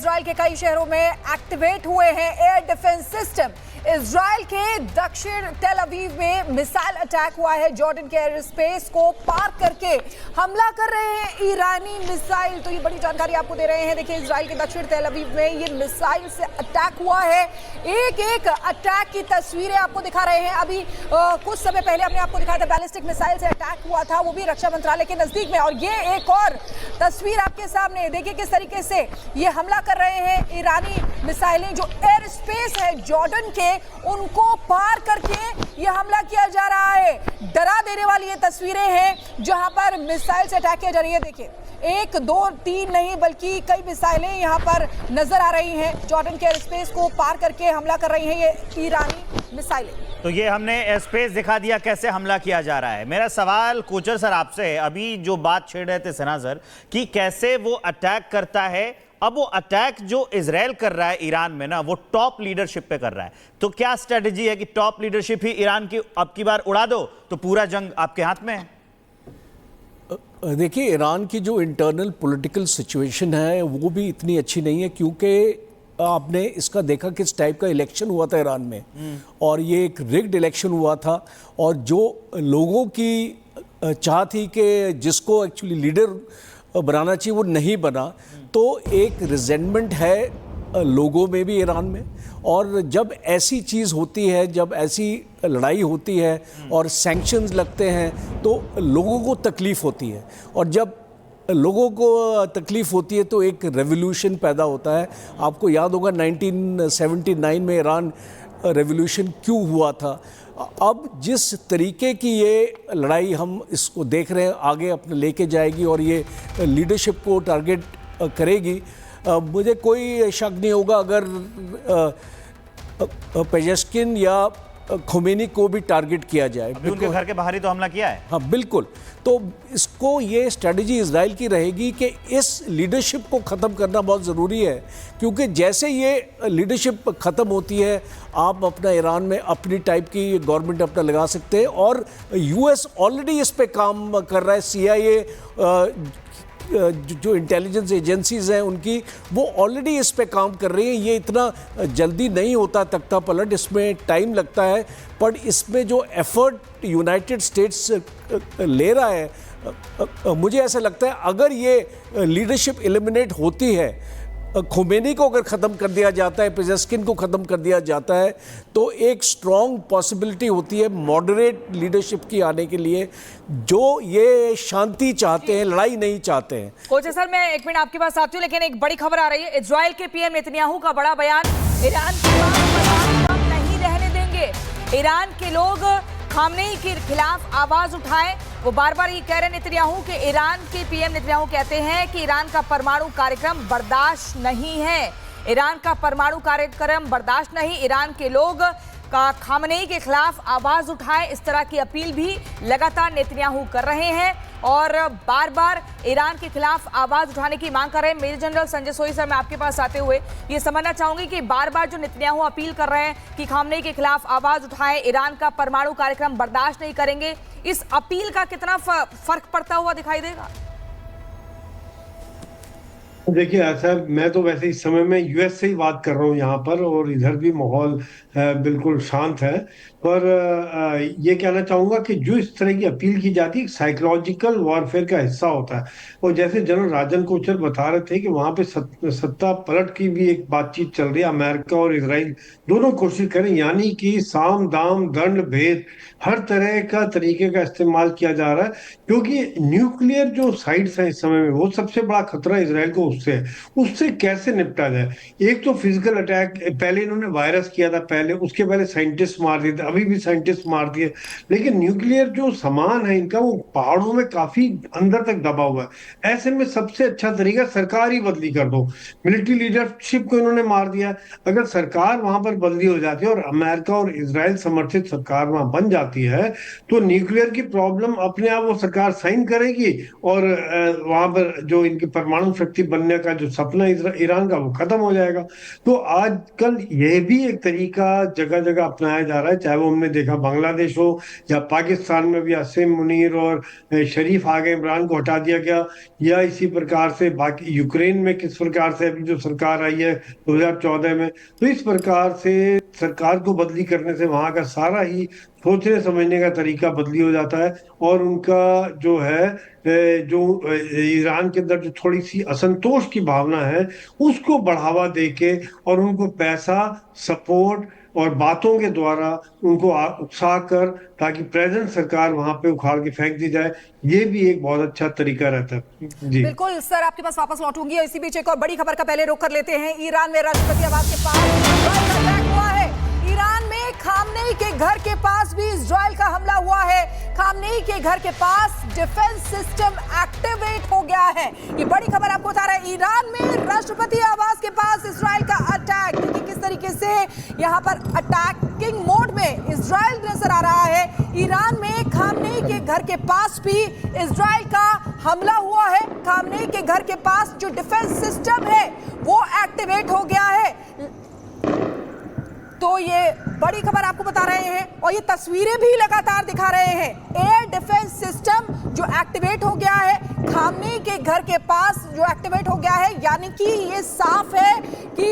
Israel के कई शहरों में एक्टिवेट हुए हैं एयर डिफेंस सिस्टम। इजराइल के दक्षिण टेल अवीव में मिसाइल अटैक हुआ है। जॉर्डन के एयर स्पेस को पार करके हमला कर रहे हैं ईरानी मिसाइल। तो ये बड़ी जानकारी आपको दे रहे हैं। देखिए, इजराइल के दक्षिण टेल अवीव में ये मिसाइल से अटैक हुआ है। एक एक अटैक की तस्वीरें आपको दिखा रहे हैं। अभी कुछ समय पहले हमने आपको दिखाया था बैलिस्टिक मिसाइल से अटैक हुआ था, वो भी रक्षा मंत्रालय के नजदीक में। और ये एक और तस्वीर आपके सामने, देखिए किस तरीके से ये हमला कर रहे हैं ईरानी मिसाइलें। जो एयर स्पेस है जॉर्डन के, उनको पार करके ये हमला किया जा रहा है। डरा देने वाली ये तस्वीरें हैं जहां पर मिसाइल से अटैक किया जा रही है। देखिए, 1 2 3 नहीं बल्कि कई मिसाइलें यहां पर नजर आ रही हैं। जॉर्डन के एयर स्पेस को पार करके हमला कर रही हैं ये ईरानी मिसाइलें। तो ये हमने एयर स्पेस दिखा दिया कैसे हमला किया जा रहा है। मेरा सवाल कोचर सर आपसे है, अभी जो बात छेड़ रहे थे सना सर कि कैसे वो अटैक करता है। अब वो अटैक जो इजराइल कर रहा है ईरान में ना, वो टॉप लीडरशिप पे कर रहा है। तो क्या स्ट्रेटजी है कि टॉप लीडरशिप ही ईरान की अब की बार उड़ा दो तो पूरा जंग आपके हाथ में है? देखिए, ईरान की जो इंटरनल पॉलिटिकल सिचुएशन है वो भी इतनी अच्छी नहीं है, क्योंकि आपने इसका देखा किस टाइप का इलेक्शन हुआ था ईरान में, और ये एक रिग्ड इलेक्शन हुआ था। और जो लोगों की चाह थी कि जिसको एक्चुअली लीडर बनाना चाहिए वो नहीं बना, तो एक रिजेंटमेंट है लोगों में भी ईरान में। और जब ऐसी चीज़ होती है, जब ऐसी लड़ाई होती है और सैंक्शंस लगते हैं, तो लोगों को तकलीफ़ होती है। और जब लोगों को तकलीफ़ होती है तो एक रेवोल्यूशन पैदा होता है। आपको याद होगा 1979 में ईरान रेवोल्यूशन क्यों हुआ था। अब जिस तरीके की ये लड़ाई हम इसको देख रहे हैं आगे अपने लेके जाएगी और ये लीडरशिप को टारगेट करेगी, मुझे कोई शक नहीं होगा अगर पेजेश्किन या खोमेनी को भी टारगेट किया जाए। उनके घर के बाहर ही तो हमला किया है। हाँ बिल्कुल। तो इसको ये स्ट्रेटजी इजराइल की रहेगी कि इस लीडरशिप को ख़त्म करना बहुत ज़रूरी है, क्योंकि जैसे ये लीडरशिप ख़त्म होती है, आप अपना ईरान में अपनी टाइप की गवर्नमेंट अपना लगा सकते हैं। और यूएस ऑलरेडी इस पे काम कर रहा है। CIA जो इंटेलिजेंस एजेंसीज हैं उनकी, वो ऑलरेडी इस पे काम कर रही हैं। ये इतना जल्दी नहीं होता तख्ता पलट, इसमें टाइम लगता है। पर इसमें जो एफर्ट यूनाइटेड स्टेट्स ले रहा है, मुझे ऐसा लगता है अगर ये लीडरशिप एलिमिनेट होती है, खोमेनी को अगर ख़त्म कर दिया जाता है, पेजेश्किन को ख़त्म कर दिया जाता है, तो एक स्ट्रॉन्ग पॉसिबिलिटी होती है मॉडरेट लीडरशिप की आने के लिए, जो ये शांति चाहते हैं, लड़ाई नहीं चाहते हैं। कोच सर, मैं एक मिनट आपके पास आती हूँ, लेकिन एक बड़ी खबर आ रही है। इजराइल के PM नेतन्याहू का बड़ा बयान, ईरान की बात हम नहीं रहने देंगे। ईरान के लोग खामनेई के खिलाफ आवाज उठाएं। वो बार बार ये कह रहे हैं नेतन्याहू कि ईरान के PM नेतन्याहू कहते हैं कि ईरान का परमाणु कार्यक्रम बर्दाश्त नहीं है। ईरान का परमाणु कार्यक्रम बर्दाश्त नहीं। ईरान के लोग का खामनेई के खिलाफ आवाज उठाएं, इस तरह की अपील भी लगातार नेतन्याहू कर रहे हैं और बार बार ईरान के खिलाफ आवाज उठाने की मांग कर रहे हैं। मेजर जनरल संजय सोई सर, मैं आपके पास आते हुए ये समझना चाहूंगी कि बार बार जो नेतन्याहू अपील कर रहे हैं कि खामनेई के खिलाफ आवाज उठाएं, ईरान का परमाणु कार्यक्रम बर्दाश्त नहीं करेंगे, इस अपील का कितना फर्क पड़ता हुआ दिखाई देगा? देखिए ऐसा, मैं तो वैसे इस समय में यूएस से ही बात कर रहा हूँ यहाँ पर, और इधर भी माहौल बिल्कुल शांत है। पर ये कहना चाहूंगा कि जो इस तरह की अपील की जाती है, साइकोलॉजिकल वॉरफेयर का हिस्सा होता है। और जैसे जनरल राजन कोचर बता रहे थे कि वहां पे सत्ता पलट की भी एक बातचीत चल रही है। अमेरिका और इजराइल दोनों कोशिश करें, यानी कि साम दाम दंड भेद हर तरह का तरीके का इस्तेमाल किया जा रहा है, क्योंकि न्यूक्लियर जो साइट्स हैं इस समय में, वो सबसे बड़ा खतरा इसराइल को उससे कैसे निपटा जाए। एक तो फिजिकल अटैक, पहले इन्होंने वायरस किया था, पहले उसके पहले साइंटिस्ट मार दिए थे, अभी भी साइंटिस्ट मार दिए। लेकिन न्यूक्लियर जो सामान है इनका, वो पहाड़ों में काफी अंदर तक दबा हुआ है। ऐसे में सबसे अच्छा तरीका सरकार ही बदली कर दो। मिलिट्री लीडरशिप को इन्होंने मार दिया। अगर सरकार वहां पर बदली हो जाती है और अमेरिका और इजराइल समर्थित सरकार वहां बन जाती है, तो न्यूक्लियर की प्रॉब्लम अपने आप वो सरकार साइन करेगी और वहां पर जो इनकी परमाणु शक्ति बनने बनने का जो सपना ईरान का, वो खत्म हो जाएगा। तो आजकल यह भी एक तरीका जगह जगह अपनाया जा रहा है, चाहे वो हमने देखा बांग्लादेश हो या पाकिस्तान में भी असीम मुनीर और शरीफ आ गए, इमरान को हटा दिया गया, या इसी प्रकार से बाकी यूक्रेन में किस प्रकार से अभी जो सरकार आई है 2014 में। तो इस प्रकार से सरकार को बदली करने से वहां का सारा ही सोचने समझने का तरीका बदली हो जाता है, और उनका जो है ईरान के अंदर जो थोड़ी सी असंतोष की भावना है उसको बढ़ावा देके और उनको पैसा, सपोर्ट और बातों के द्वारा उनको उकसा कर, ताकि प्रेजेंट सरकार वहां पे उखाड़ के फेंक दी जाए, ये भी एक बहुत अच्छा तरीका रहता है। जी बिल्कुल सर, आपके पास वापस लौटूंगी। इसी बीच एक और बड़ी खबर का पहले रुख कर लेते हैं। ईरान में राष्ट्रपति आवास के पास अटैक हुआ है। ईरान में खामनेई के घर के पास भी इजराइल का हमला हुआ है। खामनेई के घर के पास डिफेंस सिस्टम एक्टिवेट हो गया है। ये बड़ी खबर आपको बता रहा है। ईरान में राष्ट्रपति आवास के पास इजराइल का अटैक। देखिए किस तरीके से यहाँ पर अटैकिंग मोड में इजराइल नजर आ रहा है। ईरान में खामनेई के घर के पास भी इजराइल का हमला हुआ है। खामनेई के घर के पास जो डिफेंस सिस्टम है वो एक्टिवेट हो गया है। तो ये बड़ी खबर आपको बता रहे हैं और ये तस्वीरें भी लगातार दिखा रहे हैं। एयर डिफेंस सिस्टम जो एक्टिवेट हो गया है खामनेई के घर के पास, जो एक्टिवेट हो गया है, यानी कि ये साफ है कि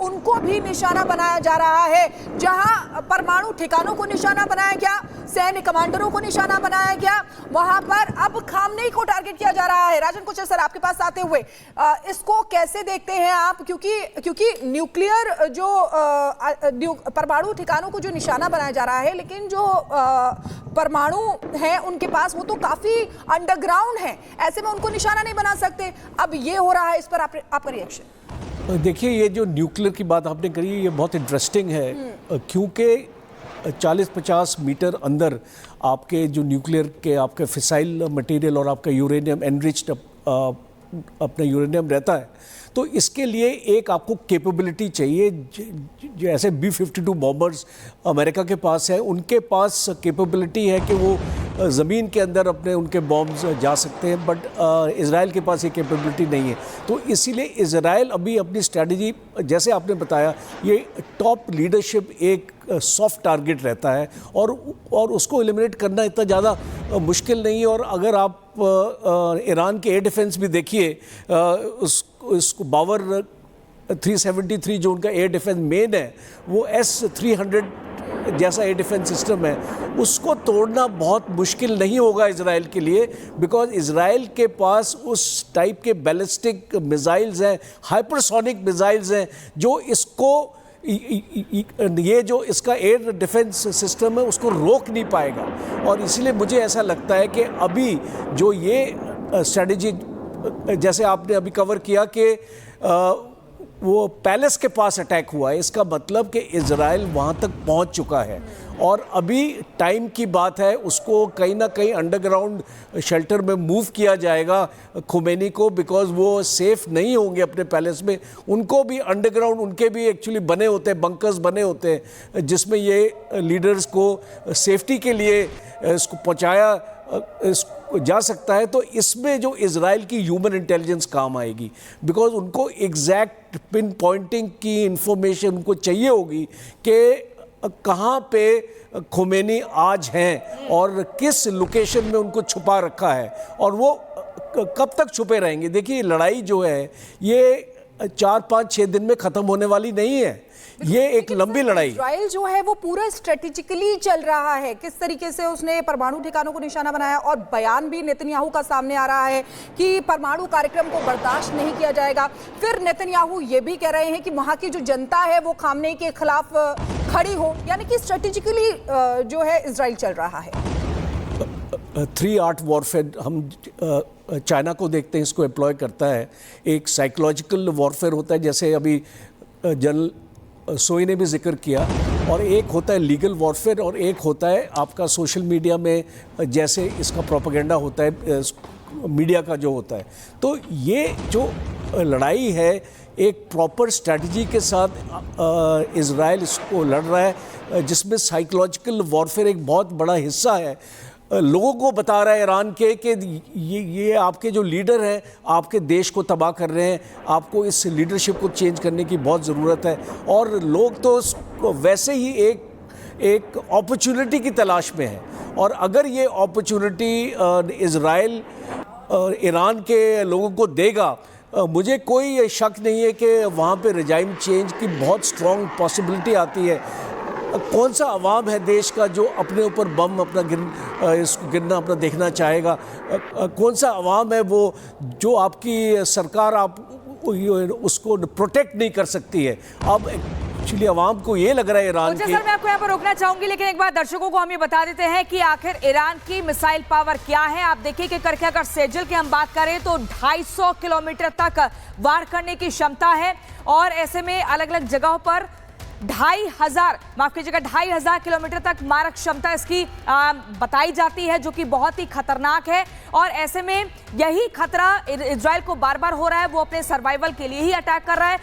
उनको भी निशाना बनाया जा रहा है। जहां परमाणु ठिकानों को निशाना बनाया गया, सैन्य कमांडरों को निशाना बनाया गया, वहां पर अब खामनेई को टारगेट किया जा रहा है। राजन कोचर सर, आपके पास आते हुए इसको कैसे देखते हैं आप? क्योंकि न्यूक्लियर जो परमाणु ठिकानों को जो निशाना बनाया जा रहा है, लेकिन जो परमाणु है उनके पास वो तो काफी अंडरग्राउंड है, ऐसे में उनको निशाना नहीं बना सकते। अब ये हो रहा है, इस पर आपका रिएक्शन? देखिए, ये जो न्यूक्लियर की बात आपने करी ये बहुत इंटरेस्टिंग है, क्योंकि 40-50 मीटर अंदर आपके जो न्यूक्लियर के आपके फिसाइल मटेरियल और आपका यूरेनियम एनरिच्ड अपना यूरेनियम रहता है। तो इसके लिए एक आपको कैपेबिलिटी चाहिए। जैसे B-52 बॉम्बर्स अमेरिका के पास है, उनके पास कैपेबिलिटी है कि वो ज़मीन के अंदर अपने उनके बॉम्ब्स जा सकते हैं, बट इज़राइल के पास ये कैपेबिलिटी नहीं है। तो इसीलिए इज़राइल अभी अपनी स्ट्रैटेजी, जैसे आपने बताया, ये टॉप लीडरशिप एक सॉफ्ट टारगेट रहता है और उसको एलिमिनेट करना इतना ज़्यादा मुश्किल नहीं है। और अगर आप ईरान के एयर डिफेंस भी देखिए, उसको बावर 373 जो उनका एयर डिफेंस मेन है, वो S-300 जैसा एयर डिफेंस सिस्टम है, उसको तोड़ना बहुत मुश्किल नहीं होगा इजराइल के लिए, बिकॉज इजराइल के पास उस टाइप के बैलिस्टिक मिसाइल्स हैं, हाइपरसोनिक मिसाइल्स हैं, जो इसको ये जो इसका एयर डिफेंस सिस्टम है उसको रोक नहीं पाएगा। और इसीलिए मुझे ऐसा लगता है कि अभी जो ये स्ट्रेटजी, जैसे आपने अभी कवर किया कि वो पैलेस के पास अटैक हुआ है, इसका मतलब कि इजराइल वहाँ तक पहुँच चुका है और अभी टाइम की बात है, उसको कहीं ना कहीं अंडरग्राउंड शेल्टर में मूव किया जाएगा खुमैनी को, बिकॉज वो सेफ़ नहीं होंगे अपने पैलेस में। उनको भी अंडरग्राउंड, उनके भी एक्चुअली बने होते हैं, बंकर्स बने होते हैं, जिसमें ये लीडर्स को सेफ्टी के लिए इसको पहुँचाया जा सकता है। तो इसमें जो इजराइल की ह्यूमन इंटेलिजेंस काम आएगी, बिकॉज उनको एग्जैक्ट पिन पॉइंटिंग की इंफॉर्मेशन उनको चाहिए होगी कि कहाँ पे खुमैनी आज हैं और किस लोकेशन में उनको छुपा रखा है और वो कब तक छुपे रहेंगे। देखिए, लड़ाई जो है ये 4-5-6 दिन में ख़त्म होने वाली नहीं है, ये एक लंबी लड़ाई। इजराइल जो है वो पूरा स्ट्रेटेजिकली चल रहा है, किस तरीके से उसने परमाणु ठिकानों को निशाना बनाया, और बयान भी नेतन्याहू का सामने आ रहा है कि परमाणु कार्यक्रम को बर्दाश्त नहीं किया जाएगा। फिर नेतन्याहू ये भी कह रहे हैं कि वहां की जो जनता है वो खामनेई के खिलाफ खड़ी हो, यानी कि स्ट्रेटेजिकली जो है इजराइल चल रहा है। 3 आर्ट वॉरफेयर हम चाइना को देखते हैं, इसको एम्प्लॉय करता है। एक साइकोलॉजिकल वॉरफेयर होता है, जैसे अभी जनरल सोई ने भी जिक्र किया, और एक होता है लीगल वॉरफेयर और एक होता है आपका सोशल मीडिया में जैसे इसका प्रोपेगेंडा होता है, मीडिया का जो होता है। तो ये जो लड़ाई है एक प्रॉपर स्ट्रैटेजी के साथ इजराइल इसको लड़ रहा है, जिसमें साइकोलॉजिकल वॉरफेयर एक बहुत बड़ा हिस्सा है। लोगों को बता रहा है ईरान के कि ये आपके जो लीडर हैं आपके देश को तबाह कर रहे हैं, आपको इस लीडरशिप को चेंज करने की बहुत ज़रूरत है। और लोग तो वैसे ही एक अपॉर्चुनिटी की तलाश में है, और अगर ये अपॉर्चुनिटी इजराइल ईरान के लोगों को देगा, मुझे कोई शक नहीं है कि वहाँ पे रिजाइम चेंज की बहुत स्ट्रॉन्ग पॉसिबिलिटी आती है। कौन सा अवाम है देश का जो अपने ऊपर बम अपना गिरना अपना देखना चाहेगा? कौन सा अवाम है वो जो आपकी सरकार आप उसको प्रोटेक्ट नहीं कर सकती है? अब एक्चुअली अवाम को ये लग रहा है ईरान की। सर, मैं आपको यहाँ पर रोकना चाहूंगी, लेकिन एक बार दर्शकों को हम ये बता देते हैं कि आखिर ईरान की मिसाइल पावर क्या है। आप देखिए कि करके अगर सेजल की हम बात करें तो 250 किलोमीटर तक वार करने की क्षमता है, और ऐसे में अलग अलग जगहों पर 2,500 किलोमीटर तक मारक क्षमता इसकी बताई जाती है, जो कि बहुत ही खतरनाक है। और ऐसे में यही खतरा इजराइल को बार बार हो रहा है, वो अपने सर्वाइवल के लिए ही अटैक कर रहा है।